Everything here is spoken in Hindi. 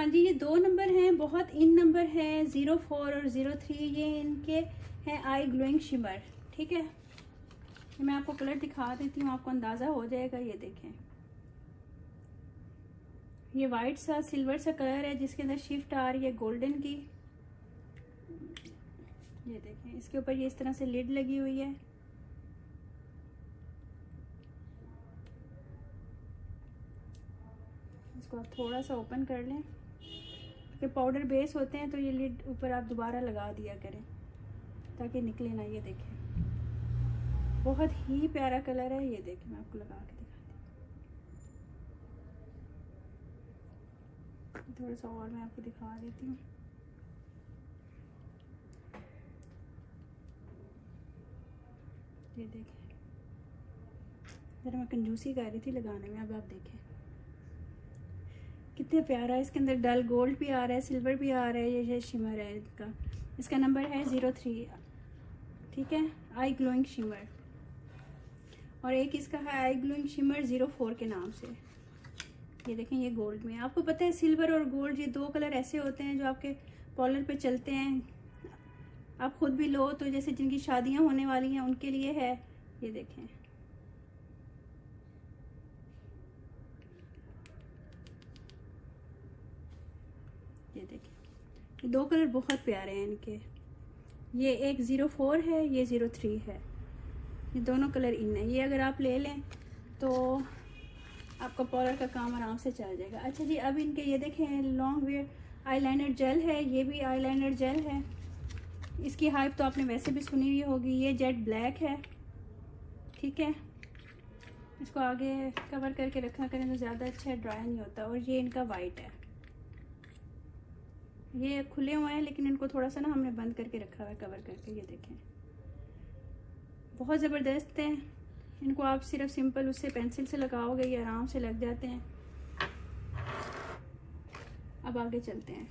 हाँ जी, ये 2 नंबर हैं, बहुत इन नंबर है 04 और 03, ये इनके हैं आई ग्लोइंग शिमर। ठीक है, मैं आपको कलर दिखा देती हूँ, आपको अंदाज़ा हो जाएगा। ये देखें, ये वाइट सा सिल्वर सा कलर है जिसके अंदर शिफ्ट आ रही है गोल्डन की। ये देखें, इसके ऊपर ये इस तरह से लिड लगी हुई है। इसको आप थोड़ा सा ओपन कर लें, कि पाउडर बेस होते हैं तो ये लिड ऊपर आप दोबारा लगा दिया करें ताकि निकले ना। ये देखें, बहुत ही प्यारा कलर है। ये देखें, मैं आपको लगा के दिखाती हूँ, थोड़ा सा और मैं आपको दिखा देती हूँ। ये देखें, जरा मैं कंजूसी कर रही थी लगाने में, अब आप देखें कितने प्यारा है। इसके अंदर डल गोल्ड भी आ रहा है, सिल्वर भी आ रहा है। ये शिमर है इसका। इसका नंबर है 03। ठीक है, आई ग्लोइंग शिमर। और एक इसका है आई ग्लोइंग शिमर 04 के नाम से। ये देखें, ये गोल्ड में। आपको पता है सिल्वर और गोल्ड ये 2 कलर ऐसे होते हैं जो आपके पॉलर पे चलते हैं। आप खुद भी लो तो जैसे जिनकी शादियां होने वाली हैं उनके लिए है। ये देखें, ये देखें, ये 2 कलर बहुत प्यारे हैं इनके। ये एक 04 है, ये 03 है। ये दोनों कलर इन है। ये अगर आप ले लें तो आपका पॉलर का काम आराम से चल जाएगा। अच्छा जी, अब इनके ये देखें लॉन्ग वेयर आईलाइनर जेल है। ये भी आईलाइनर जेल है। इसकी हाइप तो आपने वैसे भी सुनी हुई होगी। ये जेट ब्लैक है। ठीक है, इसको आगे कवर करके रखा करें तो ज़्यादा अच्छा ड्राई नहीं होता। और ये इनका वाइट है। ये खुले हुए हैं लेकिन इनको थोड़ा सा ना हमने बंद करके रखा हुआ है कवर करके। ये देखें, बहुत ज़बरदस्त है। इनको आप सिर्फ सिंपल उससे पेंसिल से लगाओगे ये आराम से लग जाते हैं। अब आगे चलते हैं।